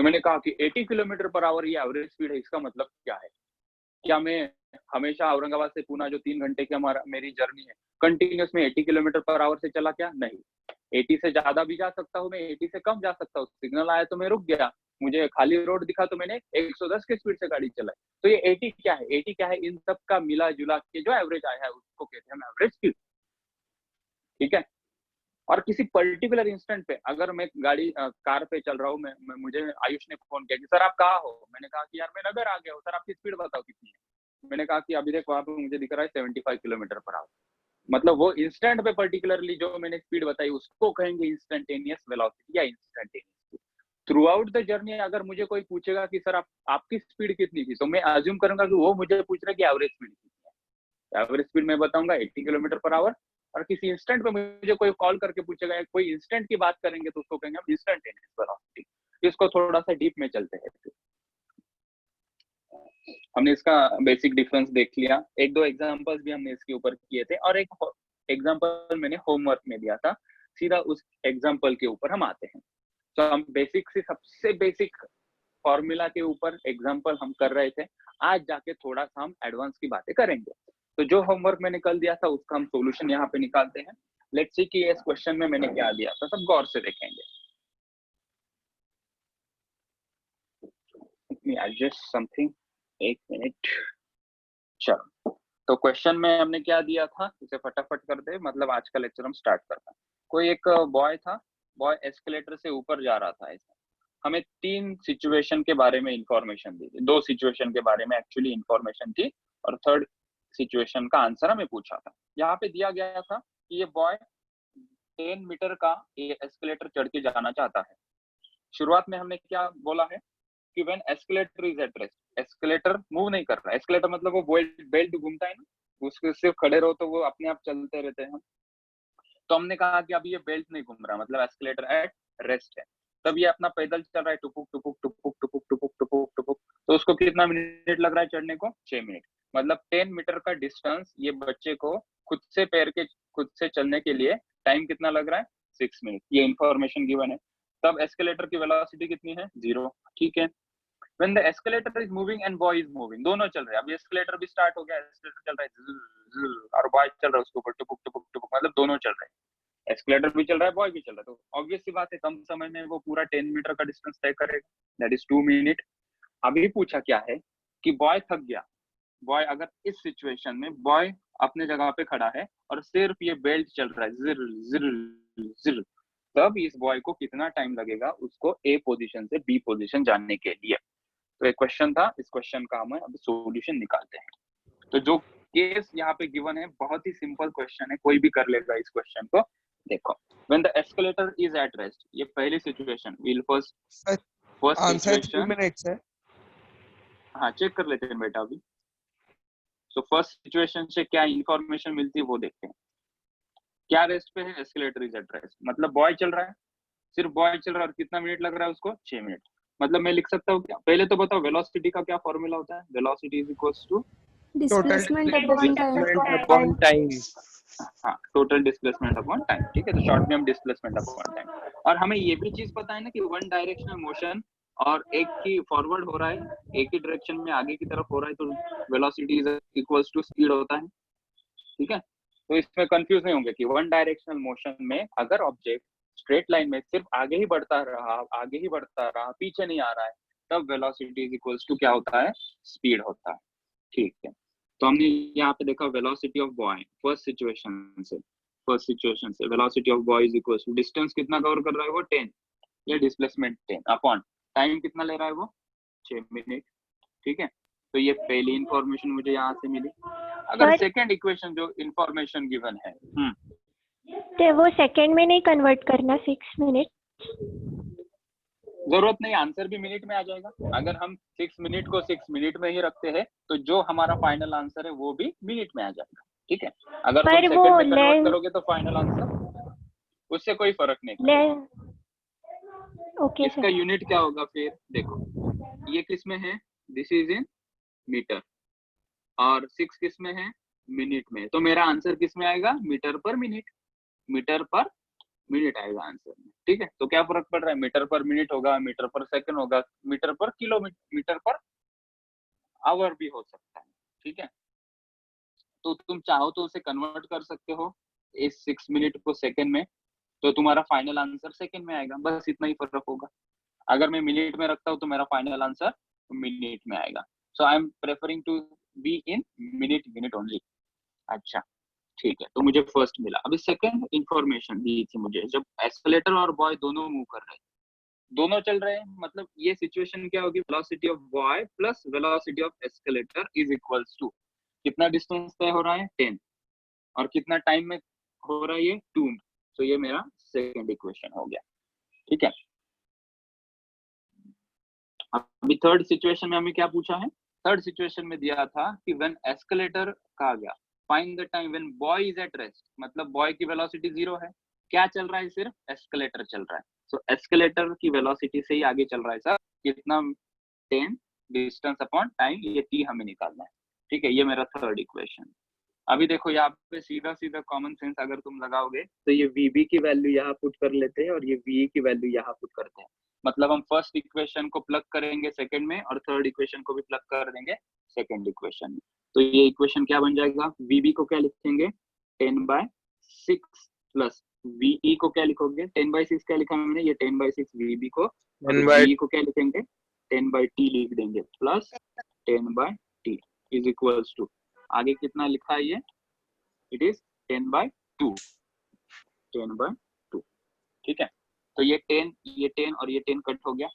तो मैंने कहा कि 80 किलोमीटर पर आवर ये एवरेज स्पीड है, इसका मतलब क्या है? क्या मैं हमेशा औरंगाबाद से पुणे जो 3 घंटे की मेरी जर्नी है, कंटिन्यूअस में 80 किलोमीटर पर आवर से चला क्या? नहीं। 80 से ज्यादा भी जा सकता हूँ मैं, 80 से कम जा सकता हूँ। सिग्नल आया तो मैं रुक गया, मुझे खाली रोड दिखा तो मैंने 110 की स्पीड से गाड़ी चलाई। तो ये 80 क्या है? 80 क्या है? इन सब का मिला-जुला के जो एवरेज आया है उसको कहते हैं हम एवरेज स्पीड। ठीक है? और किसी पर्टिकुलर इंस्टेंट पे अगर मैं कार पे चल रहा हूँ, मुझे आयुष ने फोन किया कि सर आप कहाँ हो? मैंने कहा कि यार मैं नगर आ गया हूँ। सर आपकी स्पीड बताओ कितनी है? मैंने कहा कि अभी देखो वहाँ पे मुझे दिख रहा है 75 किलोमीटर पर आवर। मतलब वो इंस्टेंट पे पर्टिकुलरली जो मैंने स्पीड बताई उसको कहेंगे इंस्टेंटेनियस वेलोसिटी या instantaneous. Through out the journey अगर मुझे कोई पूछेगा कि सर आपकी स्पीड कितनी थी, तो मैं अज्यूम करूंगा कि वो मुझे पूछ रहा है कि एवरेज स्पीड कितनी है। एवरेज स्पीड मैं बताऊंगा 80 किलोमीटर पर आवर। और किसी इंस्टेंट पे मुझे कोई कॉल करके पूछेगा या कोई इंस्टेंट की बात करेंगे तो उसको कहेंगे हम इंस्टेंटेनियस वेलोसिटी। इसको थोड़ा सा डीप में चलते हैं। हमने इसका बेसिक डिफरेंस देख लिया, एक दो एग्जांपल्स भी हमने इसके ऊपर किए थे, और एक एग्जांपल मैंने होमवर्क में दिया था। सीधा उस एग्जांपल के ऊपर हम आते हैं। तो हम बेसिक से सबसे बेसिक फॉर्मूला के ऊपर एग्जांपल हम कर रहे थे। आज जाके थोड़ा सा हम एडवांस की बातें करेंगे। तो जो होमवर्क मैंने कल दिया था उसका हम सॉल्यूशन यहाँ पे निकालते हैं। लेट्स सी कि इस क्वेश्चन में मैंने क्या दिया था, सब गौर से देखेंगे। Let me adjust something, एक मिनट। चलो, तो क्वेश्चन में हमने क्या दिया था, इसे फटाफट कर दे, मतलब आज का लेक्चर हम स्टार्ट करते हैं। कोई एक बॉय था, बॉय एस्केलेटर से ऊपर जा रहा था। ऐसा हमें 3 सिचुएशन के बारे में इंफॉर्मेशन दी थी, 2 सिचुएशन के बारे में एक्चुअली इंफॉर्मेशन थी, और थर्ड सिचुएशन का आंसर हमें पूछा था। यहाँ पे दिया गया था कि ये बॉय 10 मीटर का ये एस्केलेटर चढ़ के जाना चाहता है। शुरुआत में हमने क्या बोला है कि when escalator is at rest, escalator move नहीं कर रहा है। एस्केलेटर मतलब वो बेल्ट घूमता है ना, उसके सिर्फ खड़े रहो तो वो अपने आप चलते रहते हैं। तो हमने कहा कि अभी ये बेल्ट नहीं घूम रहा, मतलब एस्केलेटर एट रेस्ट है। तब ये अपना पैदल चल रहा है, टुपुक टुपुक टुपुक टुपुक टुपुक टुपुक टुपुक। तो उसको कितना मिनट लग रहा है चढ़ने को? 6 मिनट। मतलब 10 मीटर का डिस्टेंस ये बच्चे को खुद से चलने के लिए टाइम कितना लग रहा है? 6 मिनट। ये इंफॉर्मेशन गिवन है। तब एस्केलेटर की वेलोसिटी कितनी है? 0। ठीक है। When the escalator is moving and boy is moving, दोनों चल रहे हैं। अभी एस्केलेटर भी स्टार्ट हो गया, एस्केलेटर चल रहा है और बॉय चल रहा है उसके ऊपर टुपुक टुपुक टुपुक, मतलब दोनों चल रहे हैं। एस्केलेटर भी चल रहा है, बॉय भी चल रहा है। तो ऑब्वियस सी बात है कम समय में वो पूरा 10 मीटर का डिस्टेंस तय करेगा, दैट इज 2 मिनट। अभी पूछा क्या है कि बॉय थक गया। बॉय अगर इस सिचुएशन में बॉय अपने जगह पे खड़ा है और सिर्फ ये बेल्ट चल रहा है, जिर जिर जिर, तब इस बॉय को कितना टाइम लगेगा उसको ए पोजीशन से बी पोजीशन जाने के लिए। तो एक क्वेश्चन था, इस क्वेश्चन का हम अब सॉल्यूशन निकालते हैं। तो जो केस यहाँ पे गिवन है बहुत ही सिंपल क्वेश्चन है, कोई भी कर लेगा इस क्वेश्चन को। देखो, when the escalator is at rest, ये पहली situation. Will first answer 2 situation, minutes है। हाँ चेक कर लेते हैं बेटा अभी। तो फर्स्ट सिचुएशन से क्या इंफॉर्मेशन मिलती है वो देखते हैं। क्या रेस्ट पे है? एस्केलेटर इज एट रेस्ट, मतलब बॉय चल रहा है, सिर्फ बॉय चल रहा है, और कितना मिनट लग रहा है उसको? 6 मिनट। मतलब मैं लिख सकता हूँ क्या? पहले तो बताओ वेलोसिटी का क्या फॉर्मूला होता है? Velocity is equals to total displacement displacement upon time. हाँ, टोटल डिस्प्लेसमेंट अपॉन टाइम। ठीक है, तो शॉर्ट में हम डिस्प्लेसमेंट अपॉन टाइम। और हमें ये भी चीज पता है ना कि वन डायरेक्शनल मोशन और एक की फॉरवर्ड हो रहा है, एक ही डायरेक्शन में आगे की तरफ हो रहा है, तो velocity is equals to speed होता है। ठीक है, तो इसमें कंफ्यूज नहीं होंगे कि वन डायरेक्शनल मोशन में अगर ऑब्जेक्ट स्ट्रेट लाइन में सिर्फ आगे ही बढ़ता रहा, पीछे नहीं आ रहा है, तब वेलोसिटी इज इक्वल्स टू क्या होता है? स्पीड होता है। ठीक है, तो हमने यहाँ पे देखा velocity of boy first situation से velocity of boy is equal to distance कितना कवर कर रहा है वो? 10, ये डिस्प्लेसमेंट 10 अपॉन टाइम कितना ले रहा है वो? 6 मिनट। ठीक है, तो ये पहली इंफॉर्मेशन मुझे यहाँ से मिली। अगर सेकंड इक्वेशन जो इंफॉर्मेशन गिवन है, तो वो सेकंड में नहीं कन्वर्ट करना 6 मिनट? जरूरत नहीं, आंसर भी मिनट में आ जाएगा। अगर हम 6 मिनट को 6 मिनट में ही रखते हैं तो जो हमारा फाइनल आंसर है वो भी मिनट में आ जाएगा। ठीक है, अगर तुम सेकंड में कन्वर्ट करोगे तो फाइनल आंसर, उससे कोई फर्क नहीं। ओके, इसका यूनिट क्या होगा फिर? देखो, ये किस में है? दिस इज इन मीटर, और 6 किस में है? मिनट में। तो मेरा आंसर किस में आएगा? मीटर पर मिनट, मीटर पर मिनट आएगा आंसर में। ठीक है, तो क्या फर्क पड़ रहा है, मीटर पर मिनट होगा, मीटर पर सेकंड होगा, मीटर पर किलोमीटर, मीटर पर आवर भी हो सकता है। ठीक है, तो तुम चाहो तो उसे कन्वर्ट कर सकते हो इस 6 मिनट को सेकंड में, तो तुम्हारा फाइनल आंसर सेकंड में आएगा, बस इतना ही फर्क होगा। अगर मैं मिनट में रखता हूँ तो मेरा फाइनल आंसर मिनट में आएगा। So I am preferring to be in minute only. अच्छा, ठीक है, तो मुझे फर्स्ट मिला। अभी सेकंड इंफॉर्मेशन दी थी मुझे, जब एस्केलेटर और बॉय दोनों मूव कर रहे हैं, दोनों चल रहे हैं, मतलब ये सिचुएशन क्या होगी, velocity of boy plus velocity of escalator is equals to, कितना डिस्टेंस तय हो रहा है 10, और कितना टाइम में हो रहा है ये 2। तो ये मेरा सेकंड इक्वेशन हो गया। ठीक है, अभी थर्ड सिचुएशन में हमें क्या पूछा है, थर्ड सिचुएशन में दिया था कि व्हेन एस्केलेटर कहा गया, find the time when boy is at rest, मतलब बॉय की वेलोसिटी 0 है, क्या चल रहा है, सिर्फ एस्केलेटर चल रहा है। सो एस्केलेटर की वेलोसिटी से ही आगे चल रहा है सर, कितना 10 डिस्टेंस अपॉन टाइम, ये टी हमें निकालना है। ठीक है, ये मेरा थर्ड इक्वेशन। अभी देखो यहाँ पे सीधा सीधा कॉमन सेंस अगर तुम लगाओगे तो ये वीबी की वैल्यू यहाँ पुट कर लेते हैं और ये वी की वैल्यू यहाँ पुट करते हैं, मतलब हम फर्स्ट इक्वेशन को प्लग करेंगे सेकंड में और थर्ड इक्वेशन को भी प्लग कर देंगे सेकंड इक्वेशन में। तो ये इक्वेशन क्या बन जाएगा, वीबी को क्या लिखेंगे 10/6 प्लस वीई को क्या लिखोगे 10/6, क्या लिखा मैंने, ये 10/6 वीबी को, और वी को क्या लिखेंगे 10/t लिख देंगे, plus 10/t is equals to, आगे कितना लिखा है ये, इट इज 10/2, 10/2। ठीक है, तो ये 10 और ये 10 कट हो गया,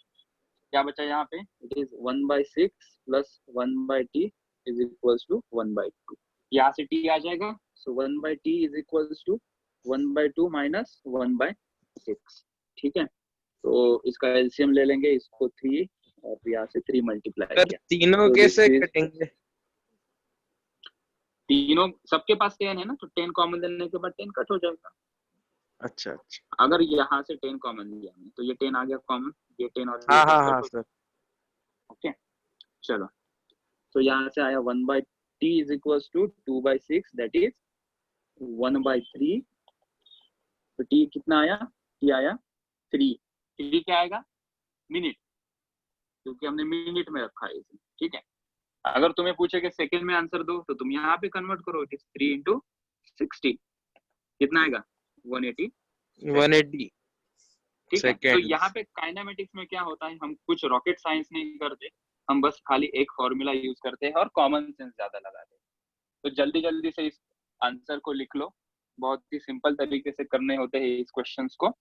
क्या बचा यहाँ पे, it is 1/6 plus 1/t is equals to 1/2, यहाँ से t आ जाएगा, so 1/t is equals to 1/2 minus 1/6। ठीक है, तो इसका एलसीएम ले लेंगे, इसको 3 और यहाँ से 3 मल्टीप्लाई किया, तीनों तो कैसे दिस इज, कटेंगे? तीनों सबके पास 10 है ना, तो 10 कॉमन लेने के बाद 10 कट हो जाएगा। अच्छा अच्छा, अगर यहाँ से 10 कॉमन लिया हमने तो ये 10 आ गया कॉमन, ये 10 और ये हाँ 10 हाँ कट हाँ हो सर। जाएगा। ओके, चलो, तो यहाँ से आया 1/t is equals to 2/6, that is 1/3। तो t कितना आया, t आया 3, 3 क्या आएगा मिनट, क्योंकि हमने मिनट में रखा है इसे। ठीक है, अगर तुम्हें पूछे कि सेकंड में आंसर दो तो तुम यहाँ पे कन्वर्ट करो, इट इज 3 इंटू 60, कितना आएगा 180 180 ठीक है, तो यहाँ सेकेंड्स। पे काइनेमेटिक्स में क्या होता है, हम कुछ रॉकेट साइंस नहीं करते, हम बस खाली एक फॉर्मूला यूज करते हैं और कॉमन सेंस ज्यादा लगाते हैं। तो जल्दी जल्दी से इस आंसर को लिख लो, बहुत ही सिंपल तरीके से करने होते हैं इस क्वेश्चंस को।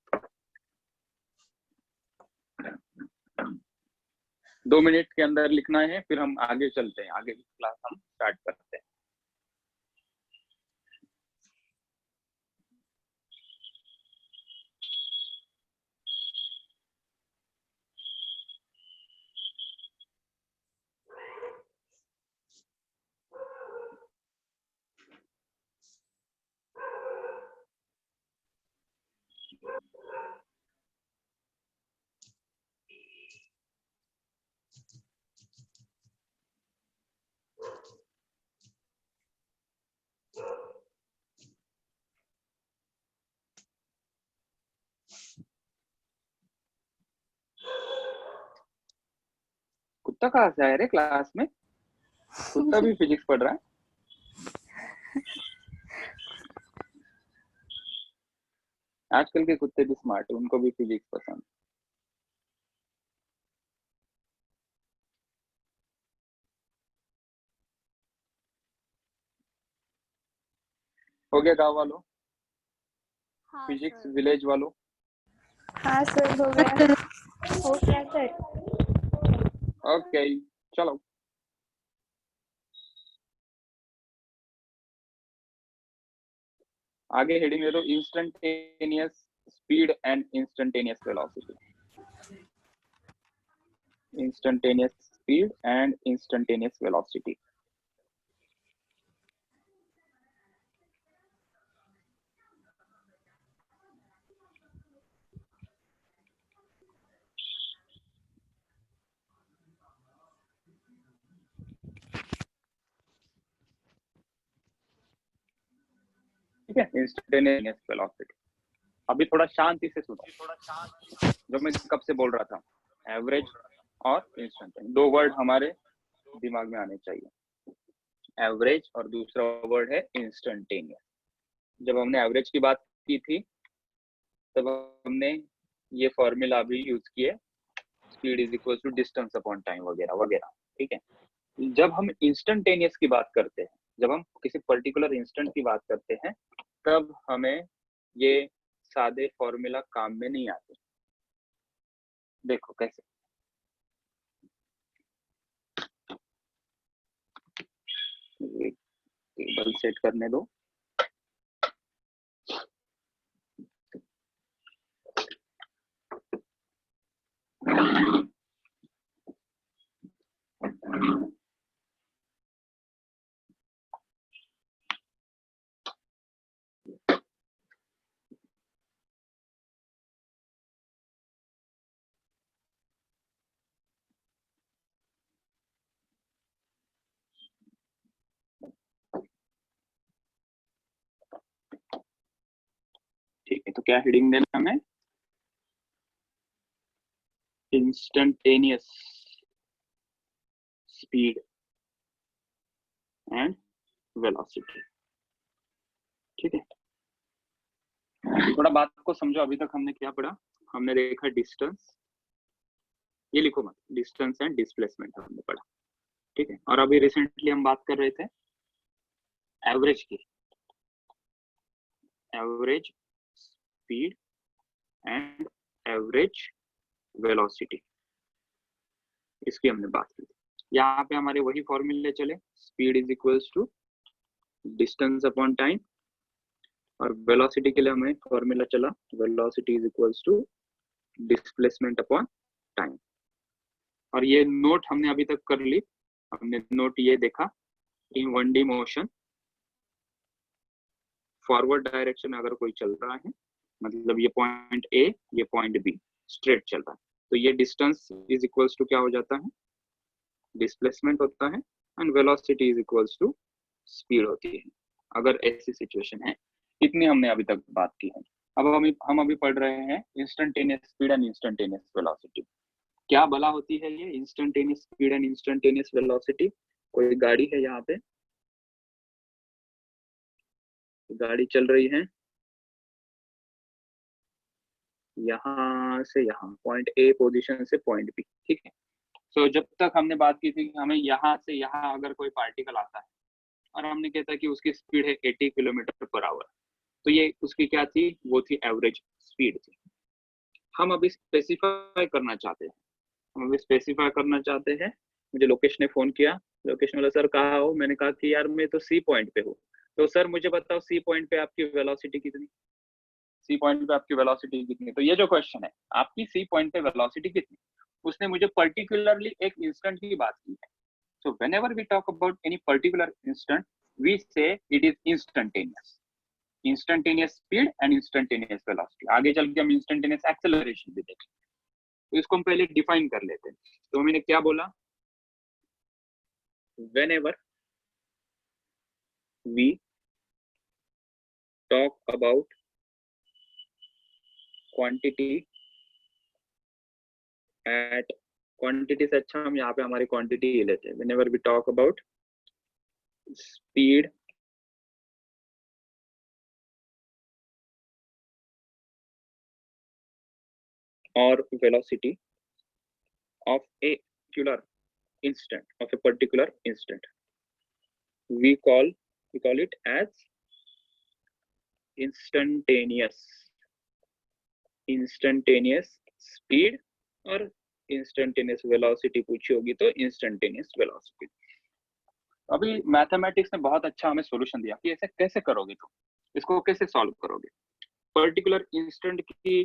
2 मिनट के अंदर लिखना है, फिर हम आगे चलते हैं, आगे की क्लास हम स्टार्ट करते हैं। कुत्ता कहाँ से आया रे क्लास में, कुत्ता भी फिजिक्स पढ़ रहा है। आजकल के कुत्ते भी स्मार्ट है, उनको भी फिजिक्स पसंद। हो गया गाँव वालों, हाँ फिजिक्स सर। विलेज वालों। हाँ सर, हो गया। हो गया सर। ओके, चलो आगे हेडिंग ले लो, instantaneous speed and instantaneous velocity, instantaneous speed and instantaneous velocity. ठीक है, इंस्टेंटेनियस वेलोसिटी। अभी थोड़ा शांति से सुनो जो मैं कब से बोल रहा था, एवरेज और इंस्टेंटेनियस, दो वर्ड हमारे दिमाग में आने चाहिए, एवरेज और दूसरा वर्ड है इंस्टेंटेनियस। जब हमने एवरेज की बात की थी तब हमने ये फॉर्मूला भी यूज किए, speed is equal to distance upon time वगैरह वगैरह, ठीक है। जब हम इंस्टेंटेनियस की बात करते हैं, जब हम किसी पर्टिकुलर इंस्टेंट की बात करते हैं, तब हमें ये सादे फॉर्मूला काम में नहीं आते। देखो कैसे, टेबल सेट करने दो। ठीक है, तो क्या हेडिंग देना हमें, इंस्टेंटेनियस स्पीड एंड वेलोसिटी, ठीक है। थोड़ा बात को समझो, अभी तक हमने क्या पढ़ा, हमने देखा डिस्टेंस, ये लिखो मत, डिस्टेंस एंड डिस्प्लेसमेंट हमने पढ़ा, ठीक है। और अभी रिसेंटली हम बात कर रहे थे एवरेज की, average speed and average velocity, इसकी हमने बात की थी। यहाँ पे हमारे वही फॉर्मूले चले, speed is equals to distance upon time, और वेलोसिटी के लिए हमें फॉर्मूला चला, velocity is equals to displacement upon time. और ये नोट हमने अभी तक कर ली, हमने नोट ये देखा, इन 1D मोशन फॉरवर्ड डायरेक्शन अगर कोई चल रहा है, मतलब ये पॉइंट ए, ये पॉइंट बी स्ट्रेट चल रहा है, तो ये डिस्टेंस इज इक्वल्स टू क्या हो जाता है, डिस्प्लेसमेंट होता है, and velocity is equals to speed होती है, अगर ऐसी सिचुएशन है। इतनी हमने अभी तक बात की है। अब हम अभी पढ़ रहे हैं instantaneous speed and instantaneous velocity. क्या भला होती है ये instantaneous speed and instantaneous velocity? कोई गाड़ी है यहाँ पे, गाड़ी चल रही है यहाँ से यहाँ, पॉइंट ए पोजीशन से पॉइंट बी, ठीक है। तो जब तक हमने बात की थी कि हमें यहाँ से यहाँ अगर कोई पार्टिकल आता है और हमने कहता कि उसकी स्पीड है 80 किलोमीटर पर आवर, तो ये उसकी क्या थी, वो थी एवरेज स्पीड थी। हम अभी स्पेसिफाई करना चाहते हैं, हम अभी स्पेसिफाई करना चाहते हैं। मुझे लोकेश ने फोन किया, लोकेश बोला सर कहाँ हो, मैंने कहा कि यार मैं तो सी पॉइंट पे हूँ। तो सर मुझे बताओ सी पॉइंट पे आपकी वेलोसिटी कितनी, सी पॉइंट पे आपकी वेलोसिटी कितनी। तो ये जो क्वेश्चन है, आपकी सी पॉइंट पे वेलोसिटी कितनी, उसने मुझे पर्टिकुलरली एक इंस्टेंट की बात की है। So whenever we talk about any particular instant, we say it is instantaneous. Instantaneous speed and instantaneous velocity. आगे चल के हम instantaneous acceleration भी देखेंगे, तो इसको हम पहले डिफाइन कर लेते हैं। तो मैंने क्या बोला, whenever we talk about quantity at quantity से अच्छा हम यहाँ पे हमारी क्वांटिटी ही लेते हैं। whenever we talk about speed or velocity of a particular instant, of a particular instant, we call it as instantaneous speed और इंस्टेंटेनियस वेलोसिटी पूछी होगी तो इंस्टेंटेनियस वेलोसिटी। अभी मैथमेटिक्स ने बहुत अच्छा हमें सॉल्यूशन दिया कि ऐसे कैसे करोगे, तो इसको कैसे सॉल्व करोगे, पर्टिकुलर इंस्टेंट की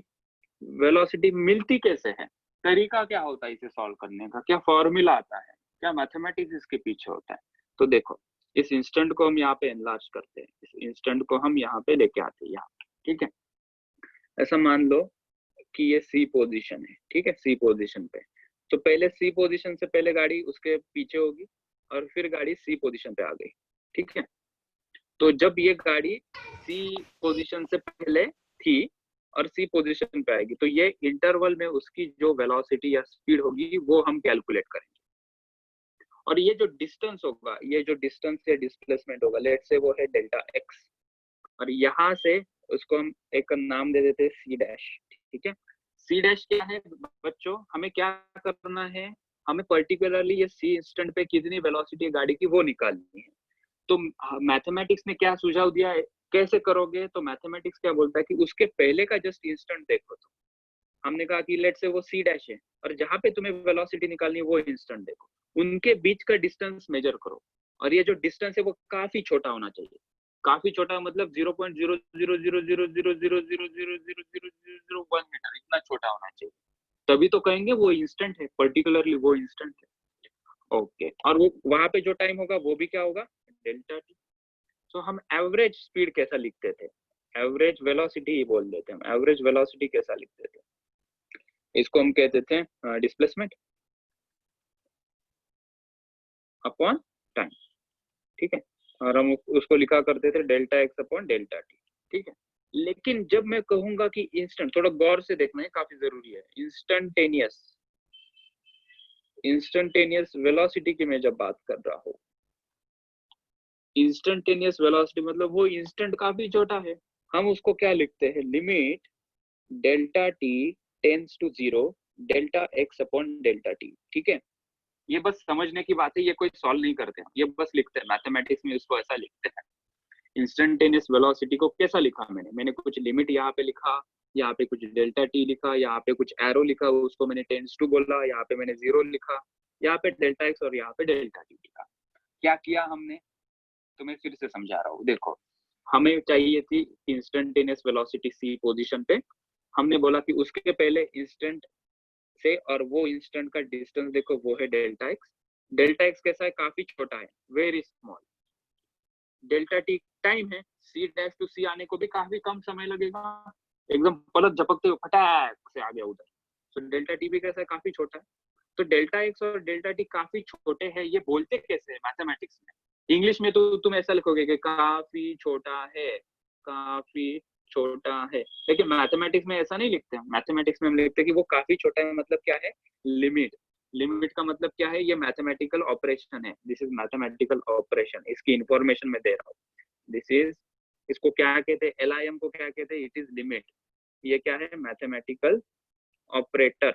वेलोसिटी मिलती कैसे है, तरीका क्या होता है इसे सॉल्व करने का, क्या फॉर्मूला आता है, क्या मैथमेटिक्स इसके पीछे होता है। तो देखो इस इंस्टेंट को हम यहाँ पे एनलार्ज करते हैं, इस इंस्टेंट को हम यहाँ पे लेके आते हैं यहाँ, ठीक है। ऐसा मान लो कि ये सी पोजीशन है, ठीक है, सी पोजीशन पे, तो पहले सी पोजीशन से पहले गाड़ी उसके पीछे होगी और फिर गाड़ी सी पोजीशन पे आ गई, ठीक है। तो जब ये गाड़ी सी पोजीशन से पहले थी और सी पोजीशन पे आएगी, तो ये इंटरवल में उसकी जो वेलोसिटी या स्पीड होगी वो हम कैलकुलेट करेंगे। और ये जो डिस्टेंस होगा, ये जो डिस्टेंस या डिस्प्लेसमेंट होगा, लेट्स से वो है डेल्टा एक्स, और यहाँ से उसको हम एक नाम दे देते हैं सी डैश। ठीक है, सी डैश क्या है बच्चों, हमें क्या करना है, हमें पर्टिकुलरली ये सी इंस्टेंट पे कितनी वेलोसिटी है गाड़ी की वो निकालनी है। तो मैथमेटिक्स ने क्या सुझाव दिया है, कैसे करोगे, तो मैथमेटिक्स क्या बोलता है कि उसके पहले का जस्ट इंस्टेंट देखो। तो हमने कहा कि लेट से वो सी डैश है, और जहां पे तुम्हें वेलोसिटी निकालनी है वो इंस्टेंट देखो, उनके बीच का डिस्टेंस मेजर करो, और ये जो डिस्टेंस है वो काफी छोटा होना चाहिए। काफी छोटा मतलब 0.0000000000001 मीटर, इतना छोटा होना चाहिए, तभी तो कहेंगे वो इंस्टेंट है, पर्टिकुलरली वो इंस्टेंट है। ओके, और वो वहां पे जो टाइम होगा वो भी क्या होगा, डेल्टा टी। तो हम एवरेज स्पीड कैसा लिखते थे, एवरेज वेलोसिटी ही बोल देते हैं, हम एवरेज वेलोसिटी कैसा लिखते थे, इसको हम कहते थे डिस्प्लेसमेंट अपॉन टाइम। ठीक है, और हम उसको लिखा करते थे delta X upon delta T. ठीक है, लेकिन जब मैं कहूंगा कि इंस्टेंट, थोड़ा गौर से देखना है, काफी जरूरी है, इंस्टेंटेनियस वेलोसिटी की मैं जब बात कर रहा हूँ, इंस्टेंटेनियस वेलोसिटी मतलब वो इंस्टेंट काफी छोटा है, हम उसको क्या लिखते हैं, limit delta T tends to 0 delta X upon delta T. ठीक है, ये बस समझने की बात है, ये कोई सॉल्व नहीं करते, ये बस लिखते हैं, मैथमेटिक्स में इसको ऐसा लिखते हैं। इंस्टेंटेनियस वेलोसिटी को कैसा लिखा मैंने कुछ लिमिट यहाँ पे लिखा, यहाँ पे कुछ डेल्टा टी लिखा, यहाँ पे कुछ एरो लिखा, उसको मैंने टेंड्स टू बोला, यहाँ पे मैंने 0 लिखा, यहाँ पे डेल्टा एक्स और यहाँ पे डेल्टा टी लिखा। क्या किया हमने, तो मैं फिर से समझा रहा हूँ, देखो हमें चाहिए थी इंस्टेंटेनियस वेलोसिटी सी पोजीशन पे, हमने बोला कि उसके पहले इंस्टेंट से और वो इंस्टेंट का डिस्टेंस देखो, वो है डेल्टा एक्स। डेल्टा एक्स कैसा है, काफी छोटा है, very small. Delta T time है, सी डैश टू सी आने को भी काफी कम समय लगेगा, एकदम पलक झपकते हुए फटाक से आ गया उधर। तो डेल्टा टी भी कैसा है, काफी छोटा है। तो डेल्टा एक्स और डेल्टा टी काफी छोटे हैं, ये बोलते कैसे है मैथमेटिक्स में, इंग्लिश में तो तुम ऐसा लिखोगे कि काफी छोटा है, काफी छोटा है, लेकिन मैथमेटिक्स में ऐसा नहीं लिखते हैं। मैथमेटिक्स में हम लिखते हैं कि वो काफी छोटा है, मतलब क्या है, लिमिट। लिमिट का मतलब क्या है, ये मैथमेटिकल ऑपरेशन है, दिस इज मैथमेटिकल ऑपरेशन, इसकी इंफॉर्मेशन मैं दे रहा हूँ, दिस इज, इसको क्या कहते हैं, LIM को क्या कहते हैं, इट इज लिमिट। ये क्या है, मैथमेटिकल ऑपरेटर।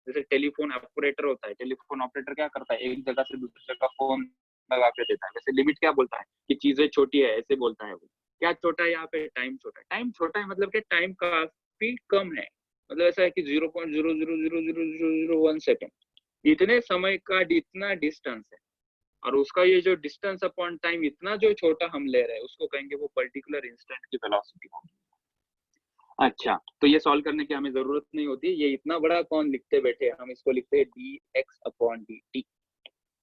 जैसे टेलीफोन ऑपरेटर होता है, टेलीफोन ऑपरेटर क्या करता है, एक जगह से दूसरी जगह फोन लगा के देता है। वैसे लिमिट क्या बोलता है कि चीजें छोटी है, ऐसे बोलता है वो। क्या छोटा है यहाँ पे, टाइम छोटा है। टाइम छोटा है मतलब कि टाइम काफी कम है, मतलब ऐसा है कि 0.0000001 सेकेंड, इतने समय का इतना डिस्टेंस है, और उसका ये जो डिस्टेंस अपॉन टाइम इतना जो छोटा हम ले रहे हैं, उसको कहेंगे वो पर्टिकुलर इंस्टेंट की वेलोसिटी होगी। अच्छा, तो ये सॉल्व करने की हमें जरूरत नहीं होती, ये इतना बड़ा कौन लिखते बैठे, हम इसको लिखते हैं dx अपॉन dt।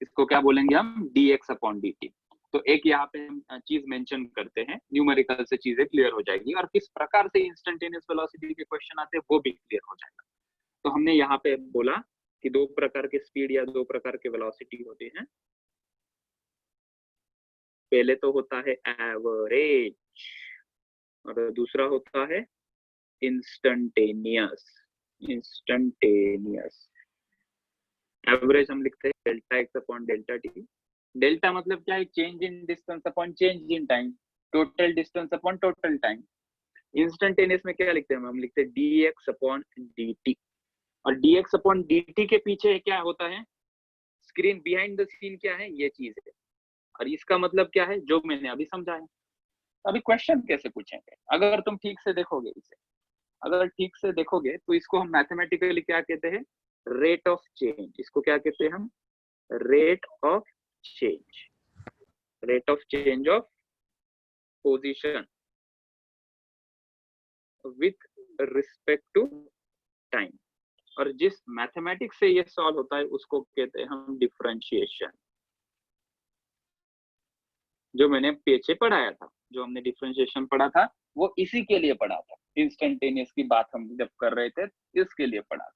इसको क्या बोलेंगे हम, dx अपॉन dt। तो एक यहाँ पे हम चीज मेंशन करते हैं, न्यूमेरिकल से चीजें क्लियर हो जाएगी, और किस प्रकार से इंस्टेंटेनियस वेलोसिटी के क्वेश्चन आते हैं वो भी क्लियर हो जाएगा। तो हमने यहाँ पे बोला कि दो प्रकार के स्पीड या दो प्रकार के वेलोसिटी होते हैं। पहले तो होता है एवरेज, और दूसरा होता है इंस्टेंटेनियस। एवरेज हम लिखते हैं delta X upon delta T. Delta मतलब क्या है, change in distance upon change in time, total distance upon total time. Instantaneous में क्या लिखते हैं हम लिखते हैं dx अपॉन dt, और dx अपॉन dt के पीछे क्या होता है, स्क्रीन बिहाइंड द सीन क्या है, ये चीज है, और इसका मतलब क्या है, जो मैंने अभी समझाया। अभी क्वेश्चन कैसे पूछेंगे, अगर तुम ठीक से देखोगे इसे, अगर ठीक से देखोगे तो इसको हम मैथमेटिकली क्या कहते हैं, रेट ऑफ चेंज। इसको क्या कहते हैं हम, rate of change, rate of change of position with respect to time. और जिस मैथमेटिक्स से ये सॉल्व होता है उसको कहते हैं हम डिफरेंशिएशन। जो मैंने पीछे पढ़ाया था, जो हमने डिफरेंशिएशन पढ़ा था, वो इसी के लिए पढ़ा था। इंस्टेंटेनियस की बात हम जब कर रहे थे इसके लिए पढ़ा था।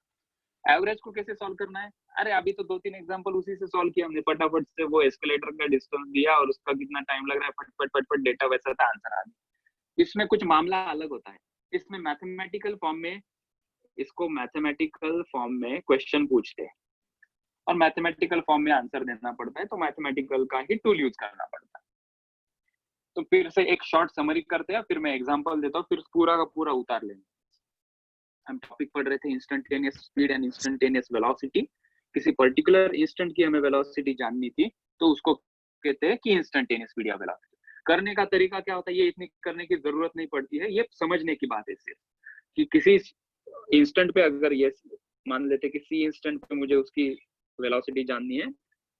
एवरेज को कैसे सॉल्व करना है, अरे अभी तो 2-3 एग्जांपल उसी से सॉल्व किया हमने, फटाफट से वो एस्केलेटर का डिस्टेंस दिया और उसका कितना टाइम लग रहा है, फटफट डेटा वैसा था, आंसर आ गया। इसमें कुछ मामला अलग होता है, इसमें मैथमेटिकल फॉर्म में, इसको मैथमेटिकल फॉर्म में क्वेश्चन पूछते हैं और मैथमेटिकल फॉर्म में आंसर देना पड़ता है, तो मैथमेटिकल का ही टूल यूज करना पड़ता है। तो फिर से एक शॉर्ट समरी करते हैं, फिर मैं एग्जांपल देता हूँ, फिर पूरा का पूरा उतार लेंगे। हम टॉपिक पढ़ रहे थे instantaneous speed and instantaneous velocity. किसी पर्टिकुलर इंस्टेंट की हमें वेलोसिटी जाननी थी, तो उसको कहते हैं कि इंस्टेंटेनियस स्पीड या वेलोसिटी। करने का तरीका क्या होता है, ये इतनी करने की जरूरत नहीं पड़ती है, ये समझने की बात है सिर्फ कि किसी इंस्टेंट पे अगर ये मान लेते कि सी इंस्टेंट पे मुझे उसकी वेलोसिटी जाननी है,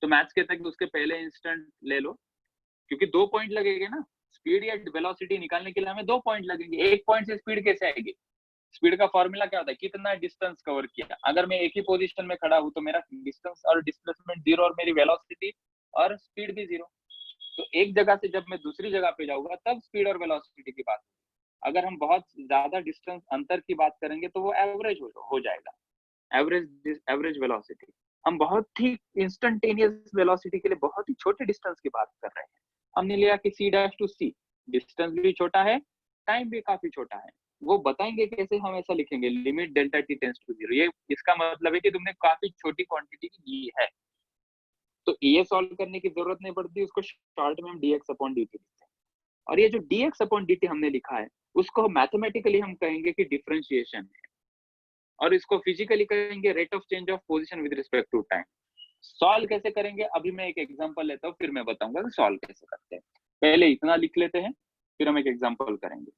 तो मैथ्स कहता है कि उसके पहले इंस्टेंट ले लो, क्योंकि 2 पॉइंट लगेंगे ना, स्पीड या वेलोसिटी निकालने के लिए हमें 2 पॉइंट लगेंगे। 1 पॉइंट से स्पीड कैसे आएगी? स्पीड का फॉर्मूला क्या होता है, कितना डिस्टेंस कवर किया। अगर मैं एक ही पोजीशन में खड़ा हूं तो मेरा डिस्टेंस और डिस्प्लेसमेंट 0 और मेरी वेलोसिटी और स्पीड भी 0। तो एक जगह से जब मैं दूसरी जगह पे जाऊंगा तब स्पीड और वेलोसिटी की बात। अगर हम बहुत ज्यादा डिस्टेंस अंतर की बात करेंगे तो वो एवरेज हो जाएगा, एवरेज वेलोसिटी। हम बहुत ही इंस्टेंटेनियस वेलोसिटी के लिए बहुत ही छोटे डिस्टेंस की बात कर रहे हैं। हमने लिया कि C dash to C, distance भी छोटा है, टाइम भी काफी छोटा है। वो बताएंगे कैसे, हम ऐसा लिखेंगे limit delta T tends to 0। ये इसका मतलब है कि तुमने काफी छोटी क्वांटिटी ली है, तो ये सॉल्व करने की जरूरत नहीं पड़ती, उसको शॉर्ट में हम dx अपॉन dt लिखते हैं। और ये जो dx अपॉन dt हमने लिखा है, उसको मैथमेटिकली हम कहेंगे कि डिफरेंशिएशन है, और इसको फिजिकली कहेंगे rate of change of position with respect to time. Solve कैसे करेंगे, अभी मैं एक एग्जांपल लेता हूँ, फिर मैं बताऊंगा कि सॉल्व कैसे करते हैं। पहले इतना लिख लेते हैं, फिर हम एक एग्जांपल करेंगे।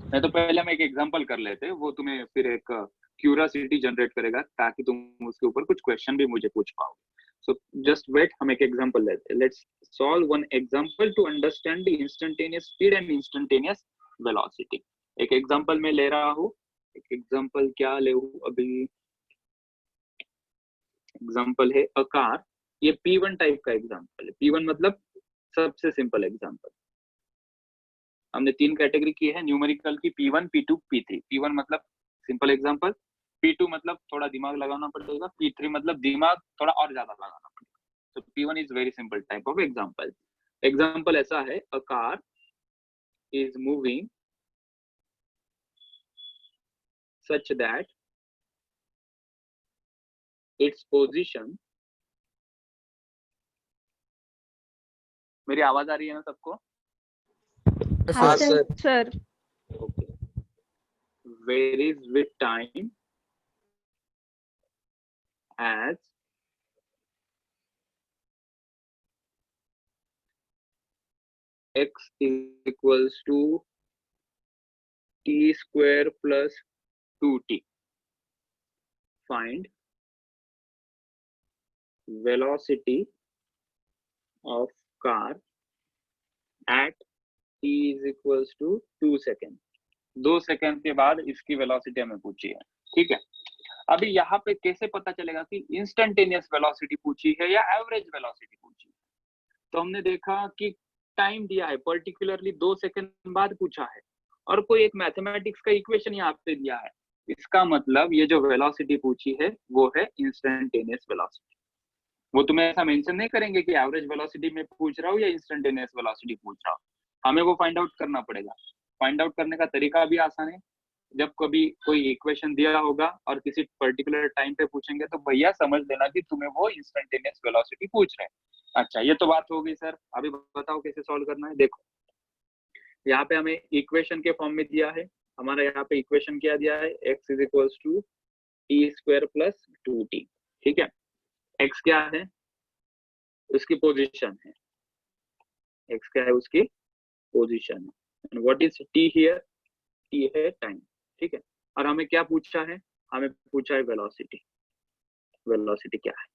नहीं तो पहले हम एक एग्जांपल कर लेते हैं, वो तुम्हें फिर एक क्यूरियोसिटी जनरेट करेगा, ताकि तुम उसके ऊपर कुछ क्वेश्चन भी मुझे पूछ पाओ। So just wait, हम एक एग्जांपल लेते हैं। Let's solve one example to understand the instantaneous speed and instantaneous velocity। एक एग्जांपल मैं ले रहा हूँ, एक एग्जांपल क्या ले अभी, एग्जांपल है अ कार। ये P1 टाइप का एग्जांपल है। P1 मतलब सबसे सिंपल एग्जांपल। हमने 3 कैटेगरी की है न्यूमेरिकल की, P1, P2, P3। P1 मतलब सिंपल एग्जांपल, P2 मतलब थोड़ा दिमाग लगाना पड़ेगा, P3 मतलब दिमाग थोड़ा और ज्यादा लगाना पड़ेगा। So P1 is very simple type of example। Example ऐसा है, a car is moving such that its position, मेरी आवाज आ रही है ना सबको? हाँ sir. Sir Okay। Varies with time as x is equals to t square plus 2t। Find velocity of car at t is equals to 2 seconds। 2 second के बाद इसकी वेलोसिटी हमें पूछी है, ठीक है। अभी यहाँ पे कैसे पता चलेगा कि इंस्टेंटेनियस वेलोसिटी पूछी है या एवरेज वेलोसिटी पूछी है? तो हमने देखा कि टाइम दिया है, पर्टिकुलरली 2 सेकंड बाद पूछा है, और कोई एक मैथमेटिक्स का इक्वेशन यहाँ पे दिया है। इसका मतलब ये जो वेलोसिटी पूछी है वो है इंस्टेंटेनियस वेलोसिटी। वो तुम्हें ऐसा मेंशन नहीं करेंगे कि एवरेज वेलोसिटी में पूछ रहा हूँ या इंस्टेंटेनियस वेलोसिटी पूछ रहा हूँ। हमें वो फाइंड आउट करना पड़ेगा। फाइंड आउट करने का तरीका भी आसान है। जब कभी कोई इक्वेशन दिया होगा और किसी पर्टिकुलर टाइम पे पूछेंगे, तो भैया समझ लेना कि तुम्हें वो इंस्टेंटेनियस वेलोसिटी पूछ रहे हैं। अच्छा, ये तो बात हो गई सर, अभी बताओ कैसे सॉल्व करना है। देखो, यहाँ पे हमें इक्वेशन के फॉर्म में दिया है। हमारा यहाँ पे इक्वेशन क्या दिया है, x is equals to T square plus 2t। ठीक है, x क्या है, उसकी पोजीशन है। x क्या है, उसकी पोजीशन है। And what is t here, t है टाइम। ठीक है, और हमें क्या पूछा है, हमें पूछा है वेलोसिटी। वेलोसिटी क्या है,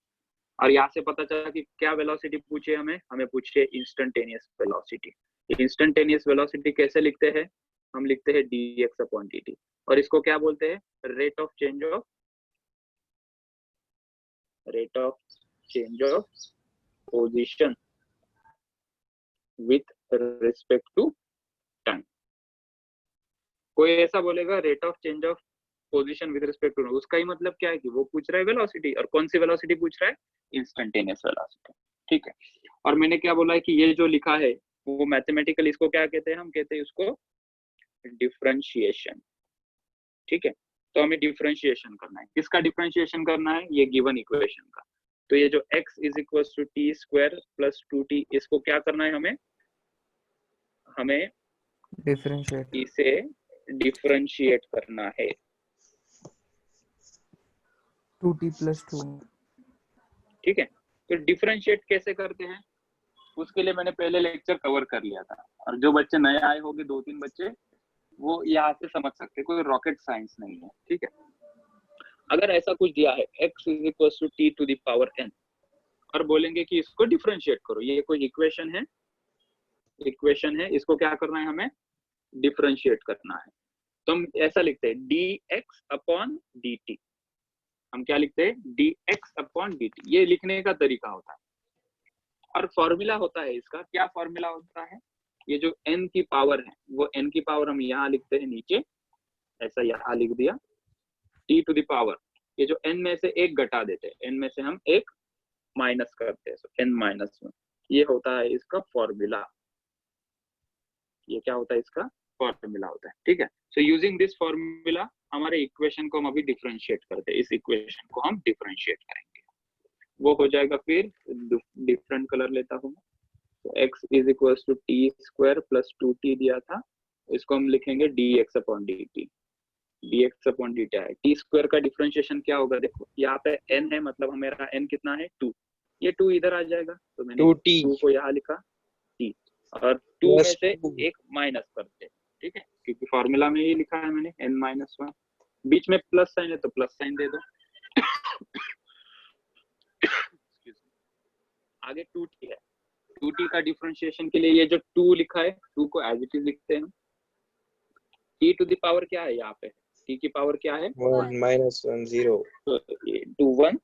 और यहाँ से पता चला कि क्या वेलोसिटी पूछी है हमें, हमें पूछी है इंस्टेंटेनियस वेलोसिटी। इंस्टेंटेनियस वेलोसिटी कैसे लिखते हैं, हम लिखते हैं dx अपॉन dt, और इसको क्या बोलते हैं, rate of change of position with respect to time. कोई ऐसा बोलेगा rate of change of position with respect to, उसका ही मतलब क्या है कि वो पूछ रहा है वेलोसिटी, और कौन सी वेलोसिटी पूछ रहा है, इंस्टेंटेनियस वेलोसिटी। ठीक है, और मैंने क्या बोला है कि ये जो लिखा है वो मैथमेटिकल, इसको क्या कहते हैं, हम कहते हैं उसको डिफरेंशिएशन। ठीक है, तो हमें डिफरेंशिएशन करना है। किसका डिफरेंशिएशन करना है? ये गिवन इक्वेशन का। तो ये जो x is equal to T square plus 2t, इसको क्या करना है हमें डिफरेंशिएट। इसे डिफरेंशिएट करना है। 2t + 2। ठीक है, तो डिफरेंशिएट कैसे करते हैं उसके लिए मैंने पहले लेक्चर कवर कर लिया था, और जो बच्चे नए आए होंगे 2-3 बच्चे, वो यहाँ से समझ सकते, कोई रॉकेट साइंस नहीं है। ठीक है, अगर ऐसा कुछ दिया है x is equal to T to the power n, और बोलेंगे कि इसको डिफरेंशिएट करो, ये कोई इक्वेशन है, इसको क्या करना है? हमें डिफरेंशिएट करना है। तो हम ऐसा लिखते हैं dx अपॉन dt। हम क्या लिखते हैं? dx upon dt। ये लिखने का तरीका होता है, और फॉर्मूला होता है इसका। क्या फॉर्मूला होता है? ये जो n की पावर है, वो n की पावर हम यहाँ लिखते हैं नीचे, ऐसा यहाँ लिख दिया, t टू द पावर, ये जो n में से एक घटा देते हैं, n में से हम एक माइनस करते हैं, n -1। ये होता है इसका फॉर्मूला। ये क्या होता है? इसका फॉर्मूला होता है। ठीक है, सो यूजिंग दिस फॉर्मूला हमारे इक्वेशन को हम अभी डिफरेंशिएट करते हैं। इस इक्वेशन को हम डिफरेंशिएट करेंगे, वो हो जाएगा, फिर डिफरेंट कलर लेता हूँ। तो x is equal to T square plus 2t दिया था, इसको हम लिखेंगे dx upon dt। dx upon dt है। टी स्क्वायर का डिफरेंशिएशन क्या होगा? देखो यहाँ पे n है, मतलब हमारा n कितना है? 2। ये 2 इधर आ जाएगा, तो मैंने 2 को यहाँ लिखा t, और 2 में से एक माइनस करते हैं। ठीक है, क्योंकि फॉर्मूला में ही लिखा है मैंने n-1, बीच में प्लस साइन है तो प्लस साइन दे दो। आगे 2t है, 2t का डिफरेंशिएशन के लिए ये जो 2 लिखा है, 2 को एज इट इज लिखते हैं। t टू द पावर क्या है? यहाँ पे t की पावर क्या है? 1 -1 0। तो 2 1,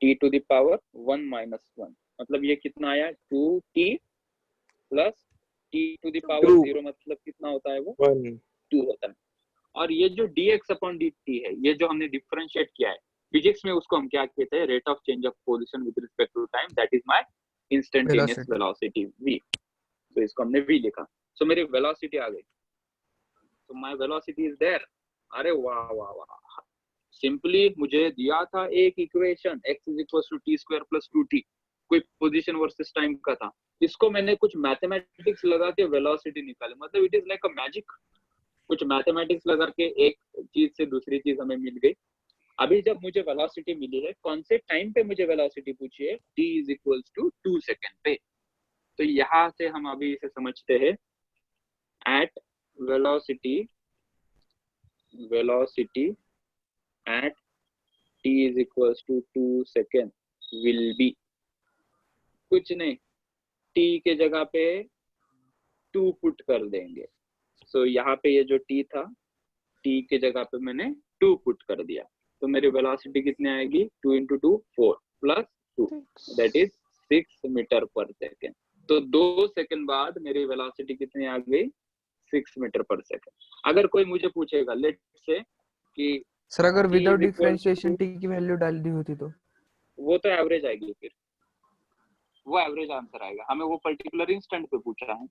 t टू द पावर 1 -1, मतलब ये कितना आया? 2t plus t to the power 0, मतलब कितना होता है? वो 2 होता है। और ये जो dx अपॉन dt है, ये जो हमने डिफरेंशिएट किया है, फिजिक्स में उसको हम क्या कहते हैं? Rate of change of position with respect to time, that is my instantaneous velocity v। तो इसको हमने v लिखा, सो मेरी वेलोसिटी आ गई। तो माय वेलोसिटी इज देयर। अरे वाह वाह वाह, सिंपली मुझे दिया था एक equation, x is equal to T square plus 2t, कोई पोजीशन वर्सेस टाइम का था, इसको मैंने कुछ मैथमेटिक्स लगा के वेलोसिटी निकाली। मतलब it is like a magic, कुछ मैथमेटिक्स लगा के एक चीज से दूसरी चीज हमें मिल गई। अभी जब मुझे वेलोसिटी मिली है, कौन से टाइम पे मुझे वेलोसिटी पूछी है? t is equal to 2 second पे। तो यहाँ से हम अभी इसे समझते हैं, at velocity at t is equals to 2 second will be, कुछ नहीं, t के जगह पे 2 पुट कर देंगे। सो यहाँ पे ये जो t था, t के जगह पे मैंने 2 पुट कर दिया, तो मेरी वेलोसिटी कितनी आएगी? 2 × 2 4 प्लस 2, दैट इज 6 मीटर पर सेकेंड। तो 2 सेकेंड बाद मेरी वेलोसिटी कितनी आ गई? 6 मीटर पर सेकेंड। अगर कोई मुझे पूछेगा लेट से कि सर अगर विदाउट डिफरेंशिएशन t की वैल्यू डाल दी होती तो? वो तो एवरेज आएगी, फिर वो एवरेज आंसर आएगा। हमें वो पर्टिकुलर इंस्टेंट पे पूछा है।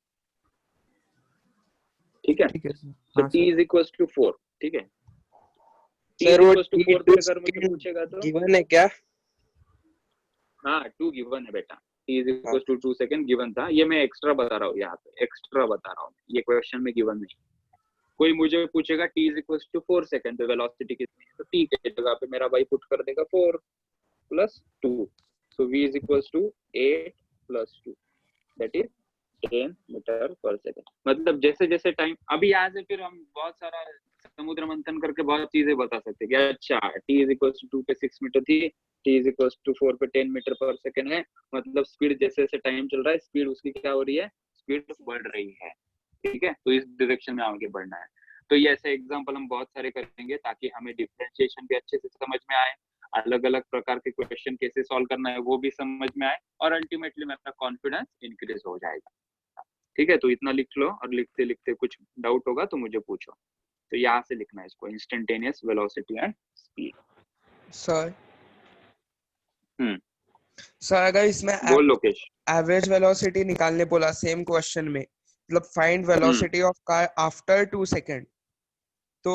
ठीक है, तो t इज इक्वल टू 4। ठीक है, t इज इक्वल टू 4 पे अगर मुझे पूछेगा तो गिवन है क्या? हाँ 2 गिवन है बेटा, t is equal to 2 second given था। ये मैं एक्स्ट्रा बता रहा हूँ, यहाँ पे एक्स्ट्रा बता रहा हूँ, ये क्वेश्चन में गिवन नहीं। कोई मुझे पूछेगा t is equal to 4 second पे वेलोसिटी कितनी है, तो t के जगह पे मेरा भाई पुट कर देगा 4 plus 2, so v is equal to 8 plus 2, that is 10 metre पर सेकेंड। मतलब जैसे जैसे टाइम, अभी यहाँ से फिर हम बहुत सारा समुद्र मंथन करके बहुत चीजें बता सकते हैं कि अच्छा t इज इक्वल टू 2 पे 6 मीटर थी, t इज इक्वल टू 4 पे 10 मीटर पर सेकेंड है, मतलब स्पीड जैसे जैसे टाइम चल रहा है, स्पीड उसकी क्या हो रही है? स्पीड बढ़ रही है। ठीक है, तो इस डायरेक्शन में आगे बढ़ना है। तो ये ऐसे एग्जांपल हम बहुत सारे करेंगे ताकि हमें डिफरेंशिएशन भी अच्छे से समझ में आए, अलग अलग प्रकार के क्वेश्चन कैसे सॉल्व करना है वो भी समझ में आए, और अल्टीमेटली मेरा कॉन्फिडेंस इंक्रीज हो जाएगा। ठीक है, तो इतना लिख लो, और लिखते लिखते कुछ डाउट होगा तो मुझे पूछो। तो यहाँ से लिखना है इसको, instantaneous velocity and speed. Sir sir अगर इसमें बोल लोकेश। एवरेज वेलोसिटी निकालने बोला सेम क्वेश्चन में, मतलब find velocity of car after 2 second, तो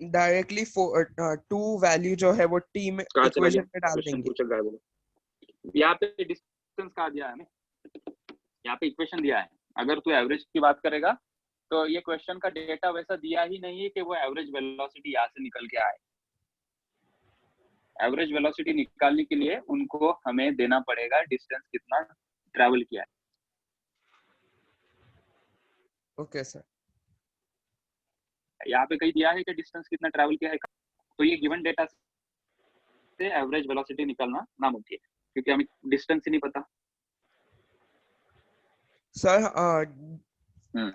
डायरेक्टली 2 वैल्यू जो है वो टी में कहाँ चला गया इक्वेशन में डाल क्वेश्चन देंगे। पूछा गया बोलो यहाँ पे डिस्टेंस कहाँ दिया है हमें यहाँ पे इक्वेशन दिया है अगर तू एवरेज की बात करेगा तो ये क्वेश्चन का डेटा वैसा दिया ही नहीं है कि वो एवरेज वेलोसिटी यहाँ से निकल के आए एवरेज वेलोसिटी निकालने के लिए उनको हमें देना पड़ेगा डिस्टेंस कितना ट्रैवल किया है ओके सर। यहाँ पे कहीं दिया है कि डिस्टेंस कितना ट्रैवल किया है तो ये गिवन डेटा से एवरेज वेलोसिटी निकालना नामुमकिन है क्योंकि हमें डिस्टेंस ही नहीं पता sir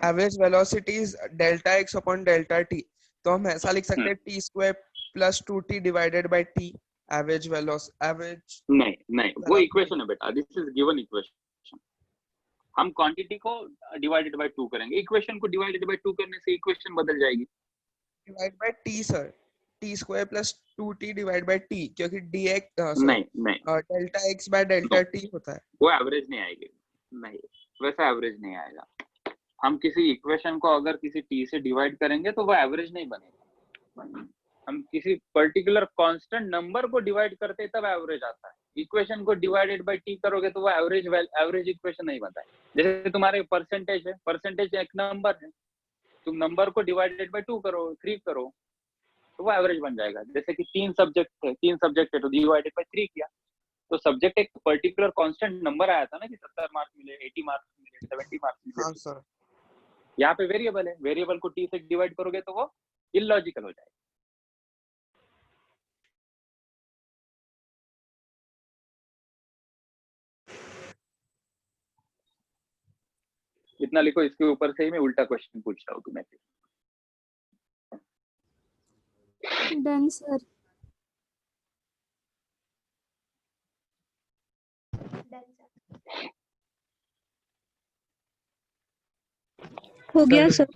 average velocity is delta X upon delta T, तो हम ऐसा लिख सकते हैं T square plus 2t divided by T average average. नहीं वो इक्वेशन है बेटा दिस इज गिवन इक्वेशन हम क्वांटिटी को डिवाइडेड बाय 2 करेंगे इक्वेशन को डिवाइडेड बाय 2 करने से इक्वेशन बदल जाएगी divide by T sir T square plus 2t divide by T क्योंकि dx नहीं delta x by delta T होता है वो एवरेज नहीं आएगी नहीं वैसा एवरेज नहीं आएगा हम किसी इक्वेशन को अगर किसी टी से डिवाइड करेंगे तो वो एवरेज नहीं बनेगा हम किसी पर्टिकुलर कांस्टेंट नंबर को डिवाइड करते हैं तब एवरेज आता है इक्वेशन को डिवाइडेड बाय टी करोगे तो वो एवरेज इक्वेशन नहीं बनता है जैसे तुम्हारे परसेंटेज है परसेंटेज एक नंबर है तुम नंबर को डिवाइडेड बाय 2 करो 3 करो तो वो एवरेज बन जाएगा जैसे कि 3 सब्जेक्ट है तो डिवाइडेड बाय 3 किया तो सब्जेक्ट एक पर्टिकुलर कांस्टेंट नंबर आया था ना कि 70 मार्क्स मिले 80 मार्क्स मिले 70 मार्क्स मिले हाँ सर। यहाँ पे वेरिएबल है वेरिएबल को टी से डिवाइड करोगे तो वो इलॉजिकल हो जाएगा इतना लिखो इसके ऊपर से ही मैं उल्टा क्वेश्चन पूछ रहा हूँ तुम्हें डन सर। हो गया सर।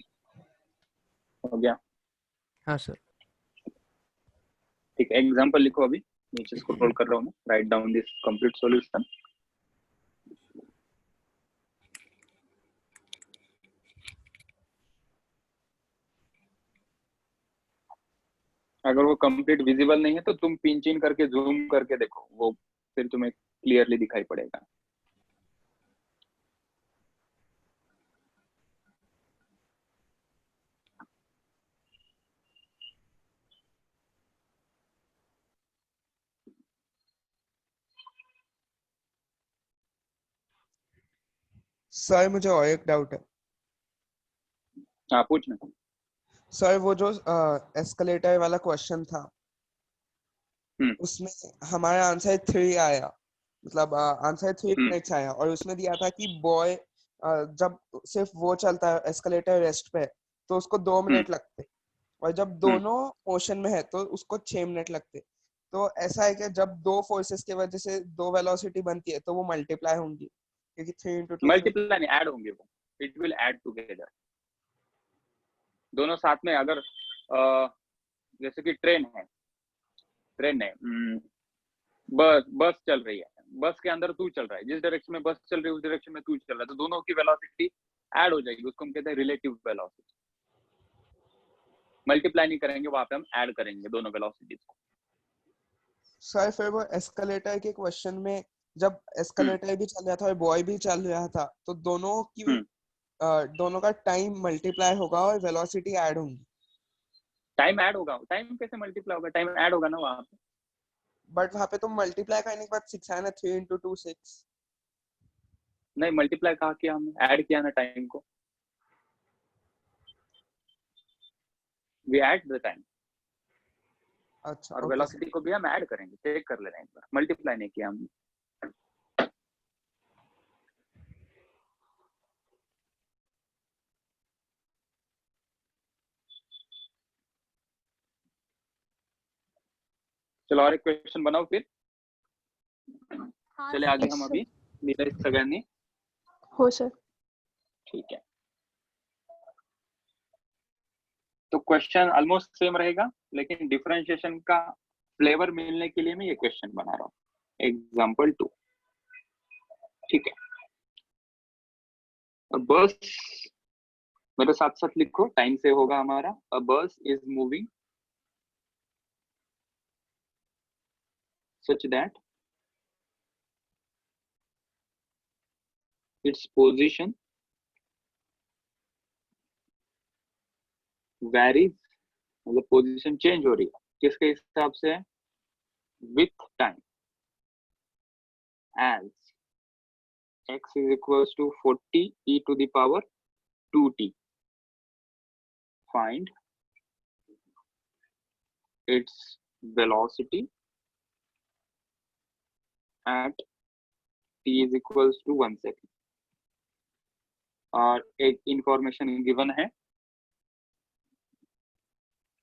हो गया हाँ सर। ठीक है एग्जांपल लिखो अभी नीचे स्क्रॉल कर रहा हूँ मैं write down this complete solution अगर वो कंप्लीट विजिबल नहीं है तो तुम पिंच इन करके जूम करके देखो वो फिर तुम्हें क्लियरली दिखाई पड़ेगा सर मुझे और एक डाउट है हाँ पूछना सर वो जो एस्केलेटर वाला क्वेश्चन था उसमें हमारा आंसर 3 आया मतलब आंसर 3 मिनट्स आया और उसमें दिया था कि बॉय जब सिर्फ वो चलता है एस्केलेटर रेस्ट पे तो उसको 2 मिनट लगते और जब दोनों मोशन में है तो उसको 6 मिनट लगते तो ऐसा है कि जब दो फोर्सेस की वजह से दो वेलोसिटी बनती है तो वो मल्टीप्लाई होंगी क्योंकि 3 × 2 मल्टीप्लाई नहीं ऐड होंगे वो इट विल ऐड टुगेदर दोनों साथ में अगर जैसे कि ट्रेन है बस चल रही है बस के अंदर तू चल रहा है जिस डायरेक्शन में बस चल रही है उस डायरेक्शन में तू चल रहा है तो दोनों की वेलोसिटी ऐड हो जाएगी उसको हम कहते हैं रिलेटिव वेलोसिटी मल्टीप्लाई नहीं करेंगे वहां पे हम ऐड करेंगे दोनों वेलोसिटीज को सर फिर वो एस्केलेटर के क्वेश्चन में जब एस्केलेटर भी चल रहा था और बॉय भी चल रहा था तो दोनों का टाइम मल्टीप्लाई होगा और वेलोसिटी ऐड होगी टाइम ऐड होगा टाइम कैसे मल्टीप्लाई होगा टाइम ऐड होगा ना वहां पे बट वहां पे तो मल्टीप्लाई करने के बाद 6 है ना 3 × 2 6 नहीं मल्टीप्लाई कहा किया हमने ऐड किया ना टाइम को वी ऐड द टाइम अच्छा और वेलोसिटी को भी हम ऐड करेंगे चेक कर ले रहे हैं एक बार मल्टीप्लाई नहीं किया हमने चलो और एक क्वेश्चन बनाओ फिर चले आगे हम अभी नीरज सगनी हो सर। ठीक है तो क्वेश्चन ऑलमोस्ट सेम रहेगा लेकिन डिफरेंशिएशन का फ्लेवर मिलने के लिए मैं ये क्वेश्चन बना रहा हूँ एग्जाम्पल 2 ठीक है और मेरे साथ साथ लिखो, टाइम से होगा हमारा। अ बस is moving such that its position varies, मतलब पोजीशन चेंज हो रही है किसके हिसाब से? With time, as x is equals to 40 e to the power 2t. Find its velocity at t is equals to 1 second. और एक इंफॉर्मेशन गिवन है,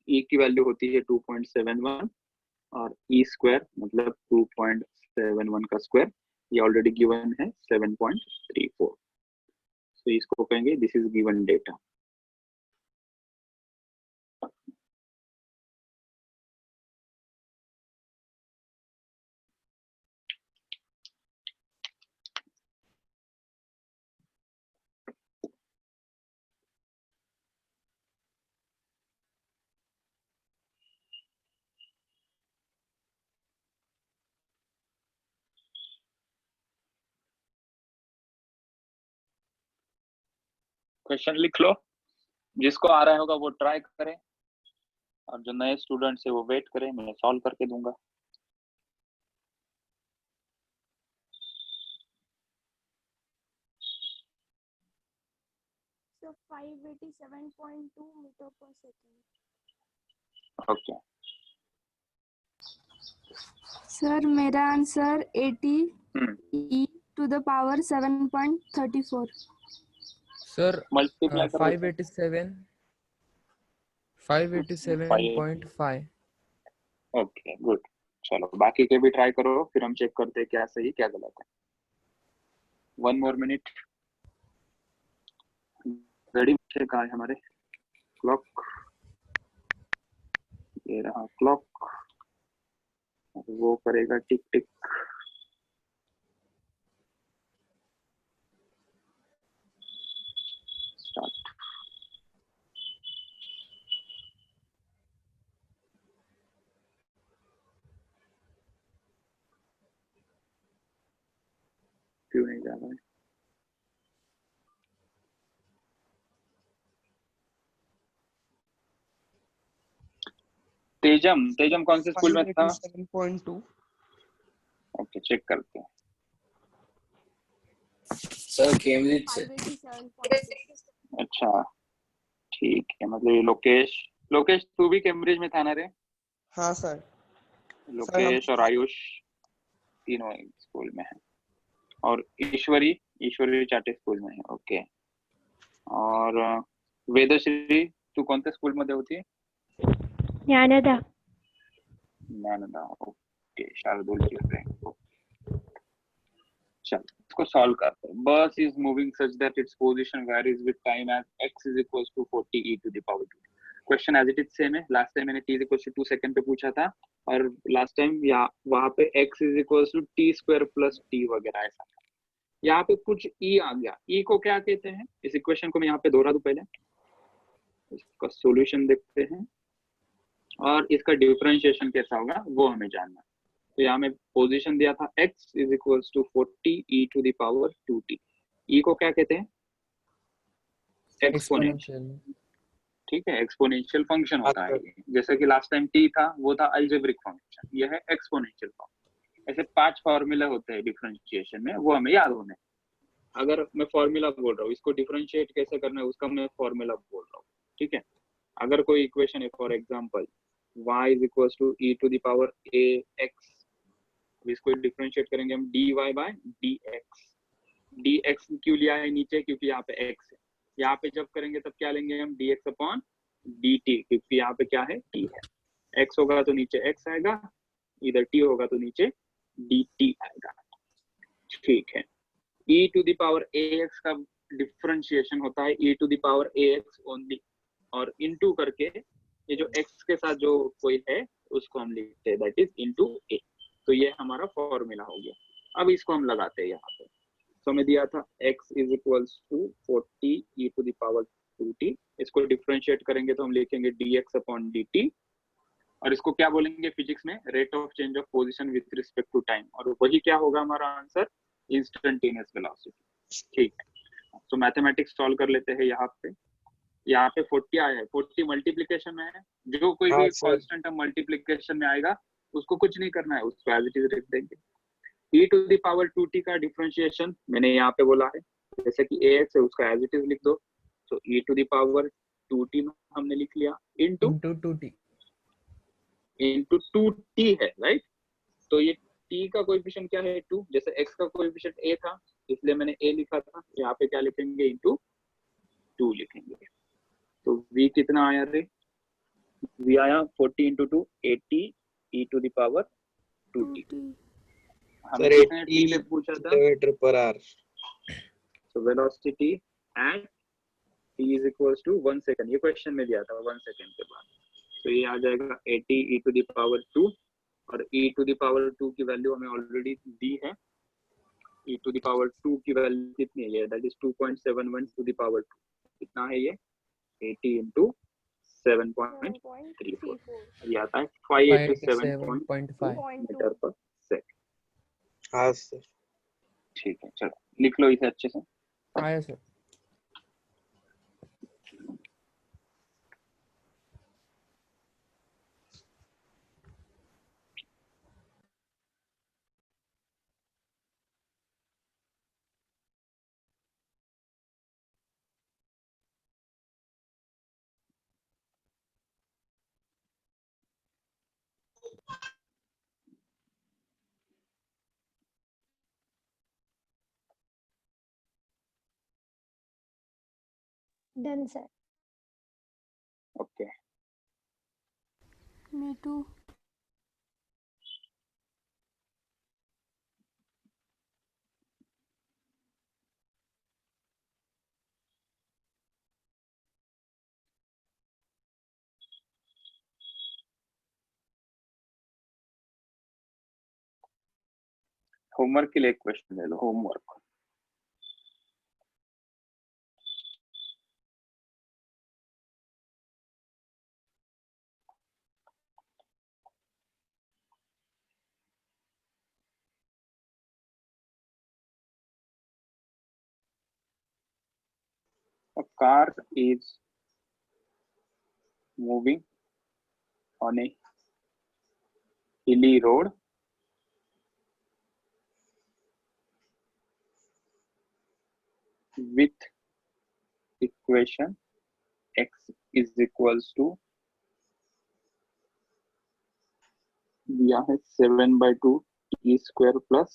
e की वैल्यू होती है 2.71 और e स्क्वायर मतलब 2.71 का स्क्वायर ये ऑलरेडी गिवन है 7.34. तो इसको कहेंगे this is given data. Question लिख लो, जिसको आ रहा होगा वो ट्राई करें और जो नए स्टूडेंट्स है वो वेट करें, मैं सॉल्व करके दूंगा. So 587.2 meter per second. Okay. Sir, मेरा answer 80 hmm. e to the power 7.34. Sir multiply करो. 587.5. Okay good. चलो बाकी के भी ट्राई करो, फिर हम चेक करते हैं क्या सही क्या गलत है. 1 मोर मिनट. रेडी कहाँ है हमारे? क्लॉक, ये रहा क्लॉक, वो करेगा टिक टिक. स्टार्ट. क्यों नहीं जा रहा है? तेजम, तेजम कौन से स्कूल में था? 587.2. ओके चेक करते हैं. सर कैम्ब्रिज से. 587.6. अच्छा ठीक है, मतलब ये लोकेश, लोकेश तू भी कैम्ब्रिज में था ना रे? हाँ सर. लोकेश और आयुष तीनों एक स्कूल में है, और ईश्वरी, ईश्वरी चाटे स्कूल में है. ओके. और वेदश्री तू कोणत्या स्कूल मध्ये होती? ज्ञानदा. ज्ञानदा. ओके. शार्दुल चिल्ड्रेन. चल इसको सॉल्व करते हैं. Bus is moving such that its position varies with time as x is equals to 40 e to the power 2. Question as it is same है. लास्ट टाइम मैंने t is equals to 2 second पे पूछा था, और last time या वहां पे x is equals to t square plus t वगैरह ऐसा था. यहाँ पे कुछ e आ गया. e को क्या कहते हैं? इस इक्वेशन को मैं यहाँ पे दोहरा दूं पहले, इसका सॉल्यूशन देखते हैं और इसका डिफरेंशिएशन कैसा होगा वो हमें जानना है. तो यहाँ में पोजीशन दिया था x is equals to 40 e to the power 2t. e को क्या कहते हैं? एक्सपोनेंशियल. ठीक है, एक्सपोनेंशियल फंक्शन होता है. जैसे कि लास्ट टाइम t था वो था अलजेब्रिक फंक्शन, ये है एक्सपोनेंशियल फंक्शन. ऐसे 5 फॉर्मूले होते हैं डिफरेंशिएशन में, वो हमें याद होने. अगर मैं फॉर्मूला बोल रहा हूँ, इसको डिफरेंशिएट कैसे करना है उसका मैं फॉर्मूला बोल रहा हूँ. ठीक है. अगर कोई इक्वेशन है, for example y is equals to e to the power ax, इसको डिफरेंशिएट करेंगे हम dy बाय dx. dx क्यों लिया है नीचे? क्योंकि यहाँ पे x है. यहाँ पे जब करेंगे तब क्या लेंगे हम? dx अपॉन dt, क्योंकि यहाँ पे क्या है? t है. x होगा तो नीचे x आएगा, इधर t होगा तो नीचे dt आएगा. ठीक है. e to the power ax का डिफरेंशिएशन होता है e to the power ax only, और इनटू करके ये जो x के साथ जो कोई है उसको हम लिखते हैं दैट इज इनटू a. तो ये हमारा फॉर्मूला हो गया. अब इसको हम लगाते हैं यहाँ पे. तो हमें दिया था x is equals to 40 e to the power 2t, इसको डिफरेंशिएट करेंगे तो हम लिखेंगे dx/dt, और इसको क्या बोलेंगे फिजिक्स में, rate of change of position with respect to time, और वही क्या होगा हमारा आंसर, इंस्टेंटेनियस वेलोसिटी। ठीक है, तो मैथमेटिक्स सॉल्व कर लेते हैं। यहाँ पे 40 आया है, 40 मल्टीप्लिकेशन में है, जो कोई भी कांस्टेंट टर्म मल्टीप्लिकेशन में आएगा उसको कुछ नहीं करना है, उसको एज इट इज रख देंगे। e⁻2t का डिफरेंशिएशन मैंने यहाँ पे बोला है, जैसे कि ax है उसका एज इट इज लिख दो, तो e⁻2t हमने लिख लिया इनटू 2t इनटू 2t है, राइट। तो ये t का कोएफिशिएंट क्या है 2, जैसे x का कोएफिशिएंट a था इसलिए मैंने a लिखा था, यहाँ पे क्या लिखेंगे इनटू 2 लिखेंगे। तो v कितना आया रे, v आया 40 × 2 80 e⁻2t। सर 80 पूछा था kilometre per hour. so velocity at t is equals to 1 second, ये क्वेश्चन में दिया था 1 सेकंड के बाद, तो ये आ जाएगा 80 e⁻2, और e⁻2 की वैल्यू हमें ऑलरेडी दी है, e⁻2 की वैल्यू कितनी है, दैट इज 2.71 ⁻2, कितना है ये 80 × 7.34, ये आता है 587.5 मीटर पर सेकंड। हाँ सर। ठीक है, चलो लिख लो इसे अच्छे से। आया sir. Done sir. Okay, Me too. Homework के लिए एक क्वेश्चन ले लो, homework. A car is moving on a hilly road with equation x is equals to दिया है 7/2 t square plus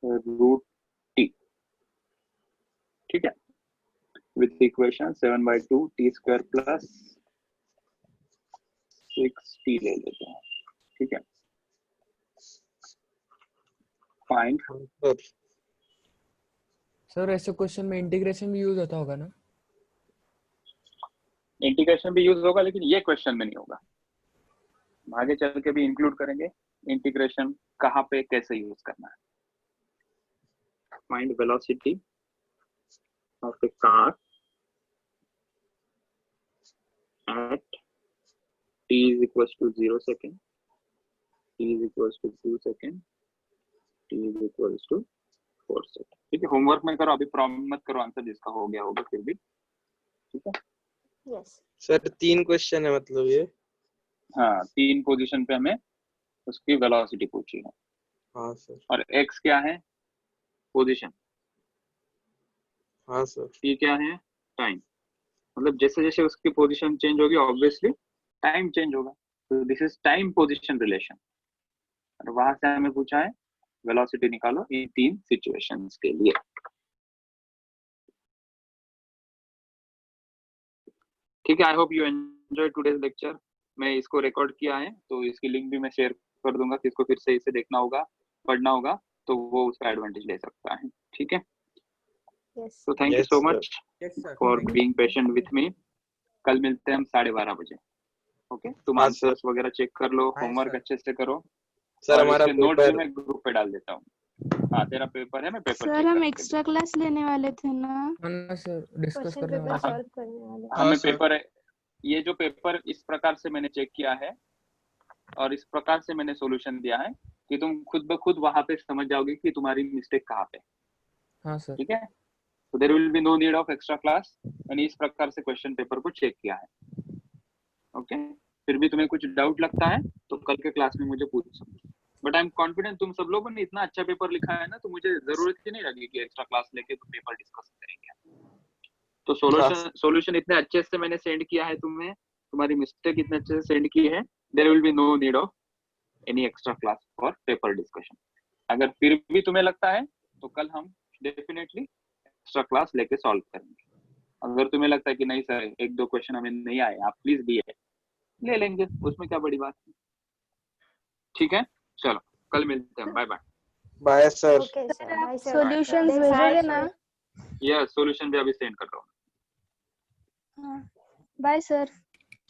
root t, ठीक है, with equation 7/2 t square plus 6t ले लेते हैं, ठीक है। फाइंड सर ऐसे क्वेश्चन में इंटीग्रेशन भी यूज होता होगा ना? इंटीग्रेशन भी यूज होगा, लेकिन ये क्वेश्चन में नहीं होगा, आगे चल के भी इंक्लूड करेंगे इंटीग्रेशन, कहाँ पे कैसे यूज करना है। Find velocity of A car at t is equals to 0 second, t is equals to 2 second, t is equals to 4 second। ठीक है, होमवर्क में करो, अभी प्रॉब्लम मत करो, आंसर जिसका हो गया होगा फिर भी, ठीक है। यस सर 3 क्वेश्चन है मतलब ये? हाँ, 3 पोजीशन पे हमें उसकी वेलोसिटी पूछी है। हाँ सर। और x क्या है, पोजीशन। हाँ सर। t क्या है, टाइम। मतलब जैसे जैसे उसकी पोजीशन चेंज होगी ऑब्वियसली टाइम चेंज होगा, तो this is time position relation. और वहां से हमें पूछा है वेलोसिटी निकालो इन 3 सिचुएशंस के लिए। ठीक है, I hope you enjoy today's lecture. मैं इसको रिकॉर्ड किया है तो इसकी लिंक भी मैं शेयर कर दूंगा, किसको फिर से इसे देखना होगा, पढ़ना होगा, तो वो उसका एडवांटेज ले सकता है। ठीक है, यस तो thank you so much Yes, sir. For being patient with me. कल मिलते हैं हम 12:30 बजे। ओके, तुम हाँ, आंसर्स वगैरह चेक कर लो, हाँ, होमवर्क सर। अच्छे से करो, सर और हमारा इसके नोट भी पेपर मैं ग्रुप पे डाल देता हूँ। हाँ तेरा पेपर है, मैं पेपर सर चेक हम करके एक्स्ट्रा क्लास लेने वाले थे ना। हाँ ना सर, डिस्कस क्वेश्चन करने पेपर वाले थे। सॉल्व करने वाले हाँ मैं सर। पेपर है, ये जो पेपर इस प्रकार से मैंने चेक किया है और इस प्रकार से मैंने सॉल्यूशन दिया है कि तुम खुद ब खुद वहां पे समझ जाओगे कि तुम्हारी मिस्टेक कहाँ पे है, हाँ सर। ठीक है। तो there will be no need of extra class. मैंने इस प्रकार से क्वेश्चन पेपर को चेक किया है, ओके। फिर भी तुम्हें कुछ डाउट लगता है तो कल के क्लास में मुझे पूछ सकते, बट आई एम कॉन्फिडेंट तुम सब लोगों ने इतना अच्छा पेपर लिखा है ना, तो मुझे जरूरत ही नहीं लगी कि एक्स्ट्रा क्लास लेके तुम पेपर डिस्कस करेंगे। तो सॉल्यूशन इतने अच्छे से मैंने सेंड किया है तुम्हें, तुम्हारी मिस्टेक इतने अच्छे से सेंड की है, there will be no need of any extra class for paper discussion. अगर फिर भी तुम्हें लगता है तो कल हम डेफिनेटली एक्स्ट्रा क्लास लेके सॉल्व करेंगे। अगर तुम्हें लगता है कि नहीं सर एक दो क्वेश्चन हमें नहीं आए, आप प्लीज दिए, ले लेंगे, उसमें क्या बड़ी बात है, ठीक है। चलो कल मिलते हैं, bye bye. Bye sir. Okay sir, आप bye sir. Solutions Then bye, भेजोगे sir. ना? ये सॉल्यूशन भी अभी सेंड कर रहा हूँ। हाँ, bye sir.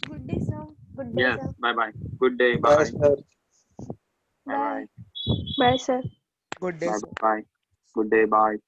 Good day sir. Good day yes sir. Bye bye, good day, bye bye sir. Bye bye sir. Good day bye sir. Bye, good day, bye.